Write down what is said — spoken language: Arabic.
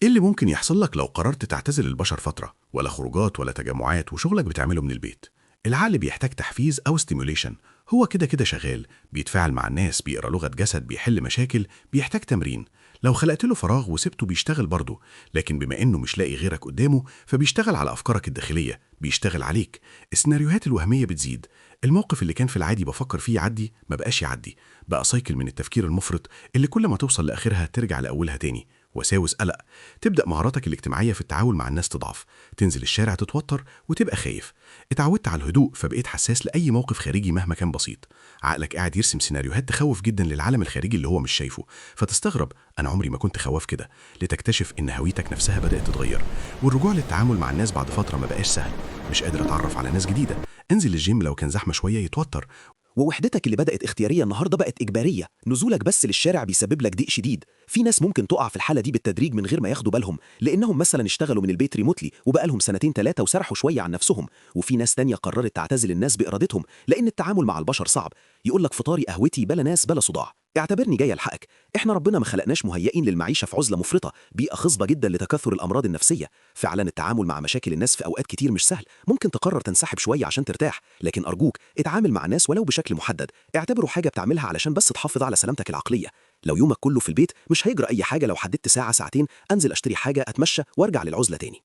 إيه اللي ممكن يحصل لك لو قررت تعتزل البشر فترة؟ ولا خروجات ولا تجمعات وشغلك بتعمله من البيت؟ العقل بيحتاج تحفيز أو ستيموليشن. هو كده كده شغال، بيتفاعل مع الناس، بيقرا لغة جسد، بيحل مشاكل، بيحتاج تمرين. لو خلقت له فراغ وسبته بيشتغل برضه، لكن بما إنه مش لاقي غيرك قدامه فبيشتغل على أفكارك الداخلية، بيشتغل عليك. السيناريوهات الوهمية بتزيد. الموقف اللي كان في العادي بفكر فيه يعدي ما بقاش يعدي، بقى سايكل من التفكير المفرط اللي كل ما توصل لآخرها ترجع لأولها تاني. وساوس قلق. تبدأ مهاراتك الاجتماعية في التعامل مع الناس تضعف، تنزل الشارع تتوتر وتبقى خايف. اتعودت على الهدوء فبقيت حساس لأي موقف خارجي مهما كان بسيط. عقلك قاعد يرسم سيناريوهات تخوف جدا للعالم الخارجي اللي هو مش شايفه، فتستغرب أنا عمري ما كنت خواف كده، لتكتشف إن هويتك نفسها بدأت تتغير. والرجوع للتعامل مع الناس بعد فترة ما بقاش سهل. مش قادر أتعرف على ناس جديدة. انزل الجيم لو كان زحمة شوية يتوتر. ووحدتك اللي بدأت اختيارية النهاردة بقت إجبارية، نزولك بس للشارع بيسبب لك ضيق شديد. في ناس ممكن تقع في الحالة دي بالتدريج من غير ما ياخدوا بالهم، لأنهم مثلا اشتغلوا من البيت ريموتلي وبقالهم سنتين ثلاثة وسرحوا شوية عن نفسهم. وفي ناس تانية قررت تعتزل الناس بإرادتهم لأن التعامل مع البشر صعب. يقولك فطاري قهوتي بلا ناس بلا صداع. اعتبرني جاي الحقك. احنا ربنا ما خلقناش مهيئين للمعيشة في عزلة مفرطة، بيئة خصبة جدا لتكاثر الأمراض النفسية. فعلا التعامل مع مشاكل الناس في أوقات كتير مش سهل، ممكن تقرر تنسحب شوية عشان ترتاح، لكن أرجوك اتعامل مع الناس ولو بشكل محدد. اعتبره حاجة بتعملها علشان بس تحافظ على سلامتك العقلية. لو يومك كله في البيت مش هيجرى أي حاجة لو حددت ساعة ساعتين أنزل أشتري حاجة أتمشى وأرجع للعزلة تاني.